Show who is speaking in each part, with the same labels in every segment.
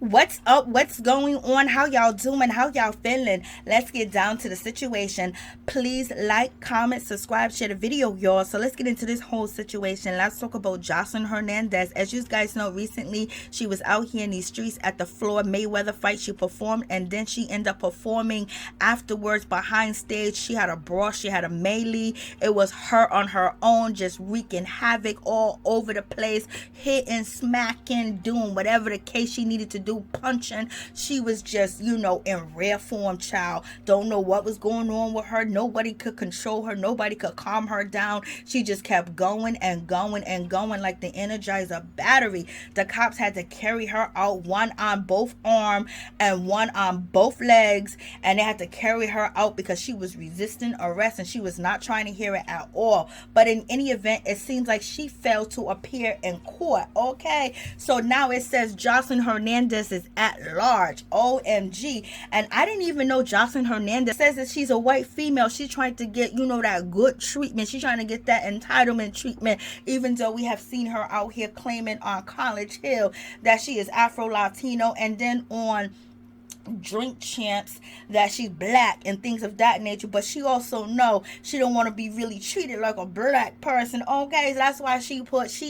Speaker 1: What's up? What's going on? How y'all doing? How y'all feeling? Let's get down to the situation. Please like, comment, subscribe, share the video, y'all. So let's get into this whole situation. Let's talk about Joseline Hernandez. As you guys know, recently she was out here in these streets at the Floyd Mayweather fight. She performed and then she ended up performing afterwards behind stage. She had a brawl, she had a melee. It was her on her own, just wreaking havoc all over the place, hitting, smacking, doing whatever the case she needed to do, punching. She was just, in rare form, child. Don't know what was going on with her. Nobody could control her. Nobody could calm her down. She just kept going and going and going like the Energizer battery. The cops had to carry her out, one on both arm and one on both legs, and they had to carry her out because she was resisting arrest and she was not trying to hear it at all. But in any event, it seems like she failed to appear in court. Okay, so now it says Joseline Hernandez is at large. OMG. And I didn't even know Joseline Hernandez says that she's a white female. She's trying to get, that good treatment. She's trying to get that entitlement treatment, even though we have seen her out here claiming on College Hill that she is Afro-Latino, and then on Drink Champs that she's black and things of that nature. But she also know she don't want to be really treated like a black person. Okay, so that's why she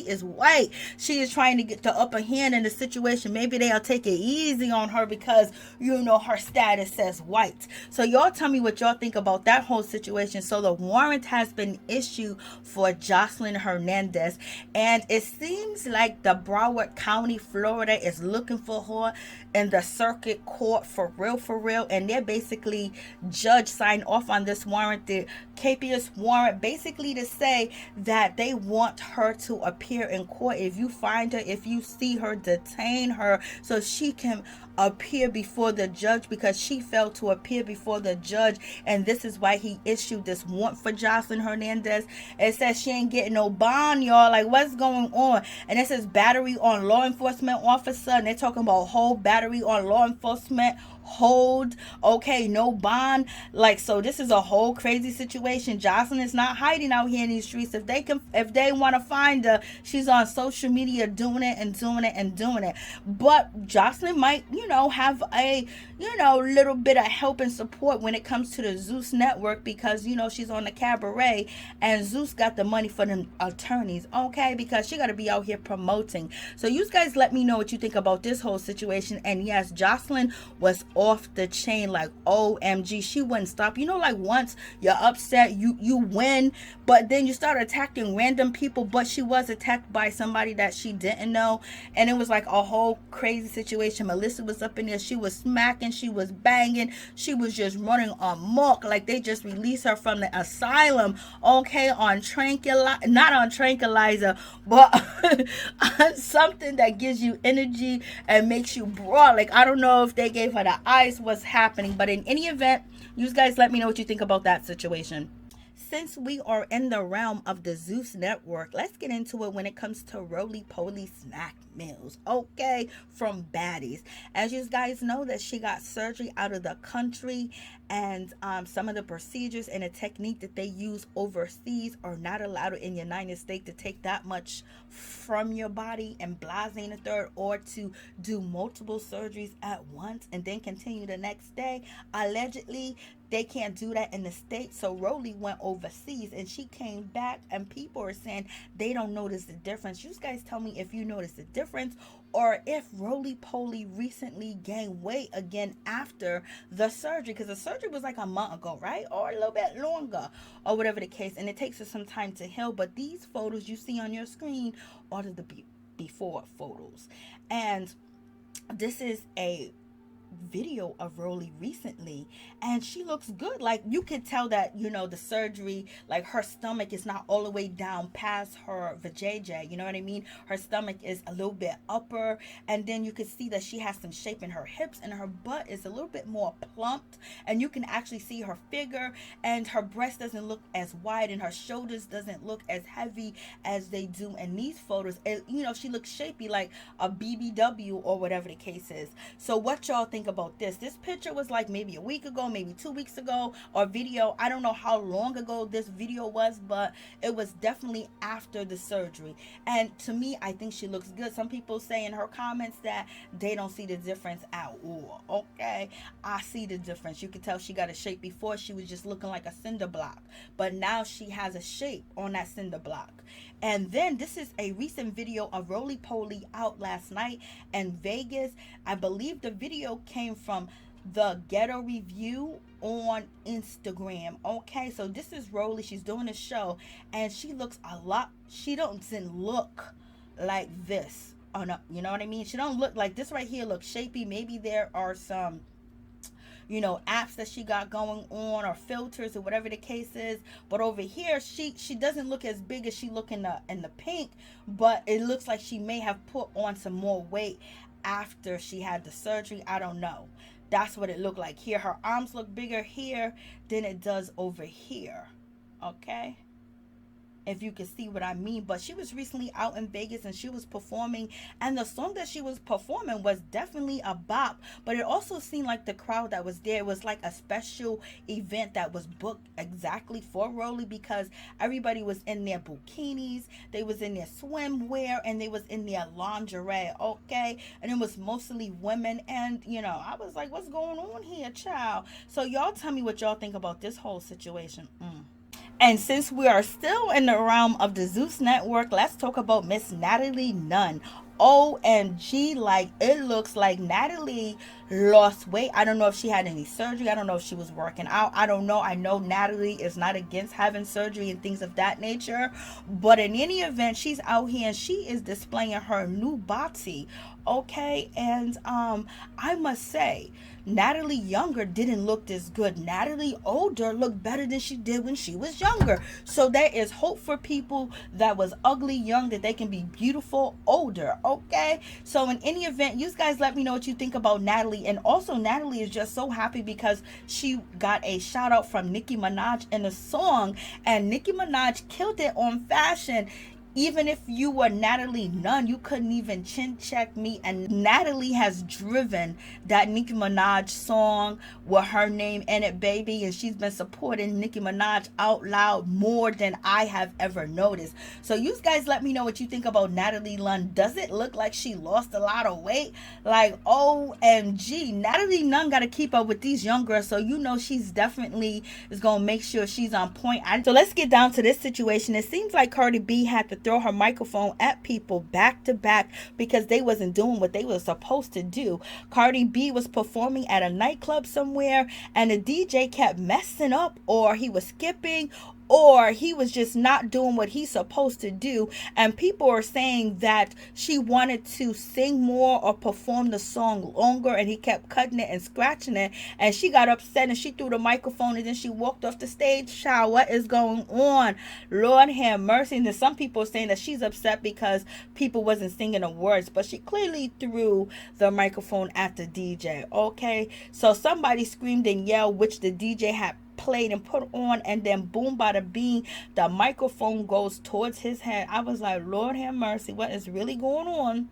Speaker 1: is white. She is trying to get the upper hand in the situation. Maybe they'll take it easy on her because her status says white. So y'all tell me what y'all think about that whole situation. So the warrant has been issued for Joseline Hernandez, and it seems like the Broward County, Florida is looking for her in the circuit court for real, and they're basically judge signed off on this warrant, the capious warrant, basically to say that they want her to appear in court. If you find her, if you see her, detain her so she can appear before the judge, because she failed to appear before the judge, and this is why he issued this warrant for Joseline Hernandez. It says she ain't getting no bond, y'all. Like, what's going on? And it says battery on law enforcement officer, and they're talking about whole battery on law enforcement hold. Okay, no bond. Like, so this is a whole crazy situation. Joseline is not hiding out here in these streets. If they want to find her, she's on social media doing it and doing it and doing it. But Joseline might, have a, little bit of help and support when it comes to the Zeus Network, because, she's on the Cabaret and Zeus got the money for them attorneys. Okay, because she got to be out here promoting. So you guys let me know what you think about this whole situation. And yes, Joseline was off the chain, like OMG. She wouldn't stop. Like, once you're upset, you win, but then you start attacking random people. But she was attacked by somebody that she didn't know, and it was like a whole crazy situation. Melissa was up in there. She was smacking, she was banging, she was just running amok. Like, they just released her from the asylum, okay, on not on tranquilizer, but on something that gives you energy and makes you brawl. Like, I don't know if they gave her the ice, what's happening, but in any event, you guys let me know what you think about that situation. Since we are in the realm of the Zeus Network, let's get into it when it comes to roly-poly snack meals, okay, from Baddies. As you guys know, that she got surgery out of the country, and some of the procedures and the technique that they use overseas are not allowed in the United States, to take that much from your body and blase in the third, or to do multiple surgeries at once and then continue the next day. Allegedly, they can't do that in the States. So Rollie went overseas and she came back, and people are saying they don't notice the difference. You guys tell me if you notice the difference, or if roly-poly recently gained weight again after the surgery, because the surgery was like a month ago, right? Or a little bit longer, or whatever the case. And it takes us some time to heal. But these photos you see on your screen are the before photos. And this is a video of Rollie recently, and she looks good. Like, you could tell that the surgery, like, her stomach is not all the way down past her vajayjay, you know what I mean? Her stomach is a little bit upper, and then you can see that she has some shape in her hips, and her butt is a little bit more plumped, and you can actually see her figure, and her breast doesn't look as wide, and her shoulders doesn't look as heavy as they do in these photos. And she looks shapy, like a BBW or whatever the case is. So what y'all think think about this. This picture was like maybe a week ago, maybe 2 weeks ago, or video. I don't know how long ago this video was, but it was definitely after the surgery. And to me, I think she looks good. Some people say in her comments that they don't see the difference at all. Okay, I see the difference. You can tell she got a shape. Before she was just looking like a cinder block, but now she has a shape on that cinder block. And then this is a recent video of Pollie out last night in Vegas. I believe the video came from the Ghetto Review on Instagram. Okay, so this is Rollie. She's doing a show, and she looks a lot. She doesn't look like this. Oh no, you know what I mean? She don't look like this right here. Looks shapy. Maybe there are some, you know, apps that she got going on, or filters, or whatever the case is. But over here, she doesn't look as big as she look in the pink, but it looks like she may have put on some more weight after she had the surgery. I don't know. That's what it looked like here. Her arms look bigger here than it does over here. Okay, if you can see what I mean. But she was recently out in Vegas and she was performing, and the song that she was performing was definitely a bop. But it also seemed like the crowd that was there was like a special event that was booked exactly for Rollie, because everybody was in their bikinis, they was in their swimwear, and they was in their lingerie. Okay, and it was mostly women. And you know, I was like, what's going on here, child? So y'all tell me what y'all think about this whole situation. And since we are still in the realm of the Zeus Network, let's talk about Miss Natalie Nunn. OMG, like, it looks like Natalie lost weight. I don't know if she had any surgery. I don't know if she was working out. I don't know. I know Natalie is not against having surgery and things of that nature. But in any event, she's out here and she is displaying her new body. Okay, and I must say, Natalie younger didn't look this good. Natalie older looked better than she did when she was younger. So there is hope for people that was ugly young, that they can be beautiful older. Okay, so in any event, you guys let me know what you think about Natalie. And also, Natalie is just so happy because she got a shout out from Nicki Minaj in a song, and Nicki Minaj killed it on fashion. Even if you were Natalie Nunn, you couldn't even chin check me. And Natalie has driven that Nicki Minaj song with her name in it, baby. And she's been supporting Nicki Minaj out loud more than I have ever noticed. So you guys let me know what you think about Natalie Nunn. Does it look like she lost a lot of weight? Like, OMG. Natalie Nunn got to keep up with these young girls. So you know she's definitely is going to make sure she's on point. So let's get down to this situation. It seems like Cardi B had to throw her microphone at people back to back because they wasn't doing what they were supposed to do. Cardi B was performing at a nightclub somewhere, and the DJ kept messing up, or he was skipping, or he was just not doing what he's supposed to do. And people are saying that she wanted to sing more or perform the song longer, and he kept cutting it and scratching it, and she got upset and she threw the microphone and then she walked off the stage. Child, what is going on? Lord have mercy. And then some people are saying that she's upset because people wasn't singing the words, but she clearly threw the microphone at the DJ. Okay, so somebody screamed and yelled, which the DJ had played and put on, and then boom, bada bing, the microphone goes towards his head. I was like, Lord have mercy, what is really going on?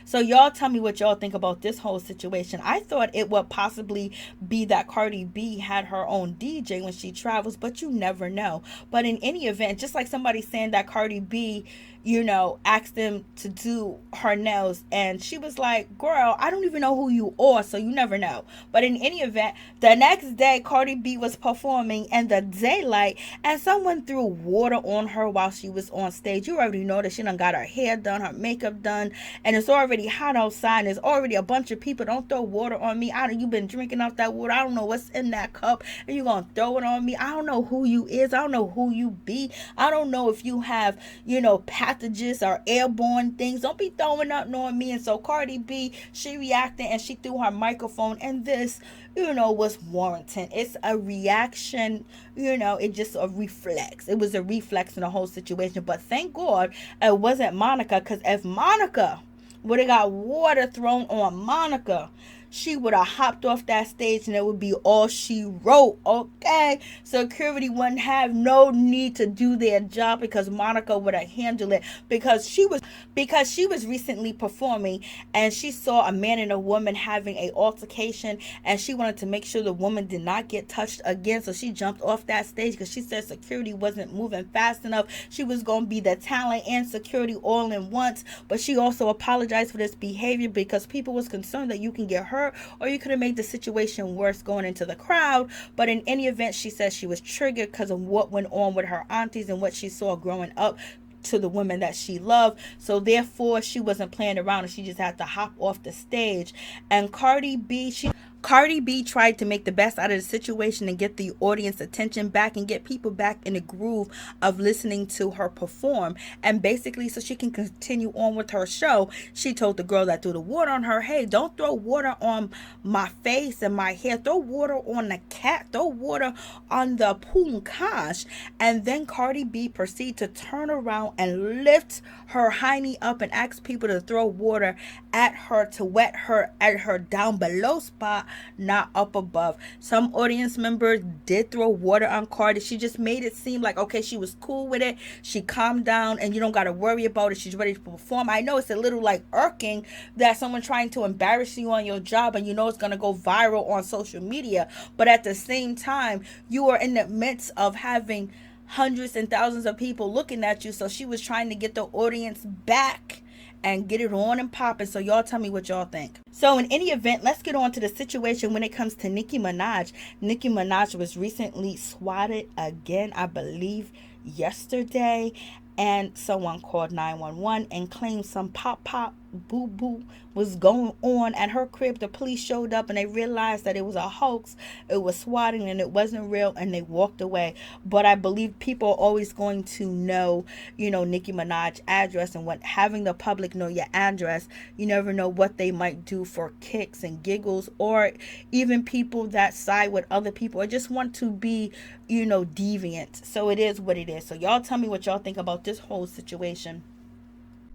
Speaker 1: So y'all tell me what y'all think about this whole situation. I thought it would possibly be that Cardi B had her own DJ when she travels, but you never know. But in any event, just like somebody saying that Cardi B, you know, asked them to do her nails, and she was like, girl, I don't even know who you are, so you never know. But in any event, the next day Cardi B was performing in the daylight, and someone threw water on her while she was on stage. You already know that she done got her hair done, her makeup done, and it's already hot outside. There's already a bunch of people. Don't throw water on me. You've been drinking out that water. I don't know what's in that cup, and you gonna throw it on me. I don't know who you is. I don't know who you be. I don't know if you have, you know, pathogens or airborne things. Don't be throwing up on me. And so Cardi B, she reacted and she threw her microphone, and this, you know, was warranted. It's a reaction, you know, it just a reflex. It was a reflex in the whole situation. But thank God it wasn't Monica, because if Monica would have got water thrown on Monica, she would have hopped off that stage and it would be all she wrote. Okay, security wouldn't have no need to do their job because Monica would have handled it, because she was recently performing and she saw a man and a woman having a altercation, and she wanted to make sure the woman did not get touched again. So she jumped off that stage because she said security wasn't moving fast enough. She was going to be the talent and security all in once. But she also apologized for this behavior because people was concerned that you can get hurt or you could have made the situation worse going into the crowd. But in any event, she said she was triggered because of what went on with her aunties and what she saw growing up to the women that she loved. So therefore she wasn't playing around and she just had to hop off the stage. And Cardi B tried to make the best out of the situation and get the audience attention back and get people back in the groove of listening to her perform. And basically, so she can continue on with her show, she told the girl that threw the water on her, hey, don't throw water on my face and my hair. Throw water on the cat. Throw water on the punkash. And then Cardi B proceeded to turn around and lift her hiney up and ask people to throw water at her to wet her at her down below spot, not up above. Some audience members did throw water on Cardi. She just made it seem like, okay, she was cool with it. She calmed down and you don't got to worry about it. She's ready to perform. I know it's a little like irking that someone trying to embarrass you on your job and you know it's going to go viral on social media. But at the same time, you are in the midst of having hundreds and thousands of people looking at you. So she was trying to get the audience back and get it on and popping. So y'all tell me what y'all think. So in any event, let's get on to the situation when it comes to Nicki Minaj. Nicki Minaj was recently swatted again, I believe yesterday, and someone called 911 and claimed some pop boo boo was going on at her crib. The police showed up and they realized that it was a hoax, it was swatting and it wasn't real, and they walked away. But I believe people are always going to know, Nicki Minaj address, and what having the public know your address, you never know what they might do for kicks and giggles, or even people that side with other people or just want to be deviant. So it is what it is. So y'all tell me what y'all think about this whole situation.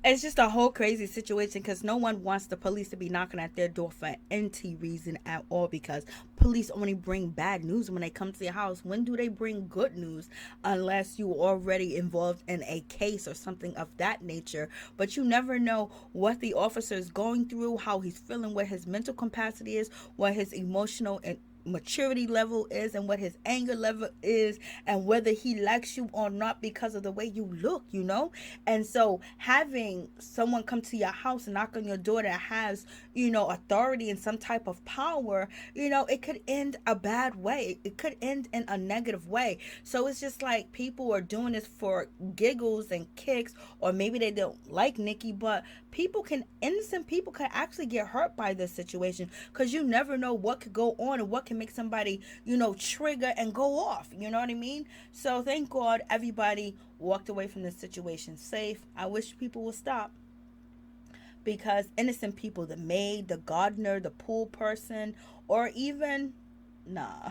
Speaker 1: It's just a whole crazy situation because no one wants the police to be knocking at their door for any reason at all, because police only bring bad news when they come to your house. When do they bring good news? Unless you already involved in a case or something of that nature. But you never know what the officer is going through, how he's feeling, what his mental capacity is, what his emotional and maturity level is, and what his anger level is, and whether he likes you or not because of the way you look, and so having someone come to your house and knock on your door that has authority and some type of power, it could end a bad way. It could end in a negative way. So it's just like people are doing this for giggles and kicks, or maybe they don't like Nicki, but innocent people can actually get hurt by this situation, because you never know what could go on and what can make somebody trigger and go off. You know what I mean? So thank God everybody walked away from this situation safe. I wish people would stop, because innocent people, the maid, the gardener, the pool person, or even nah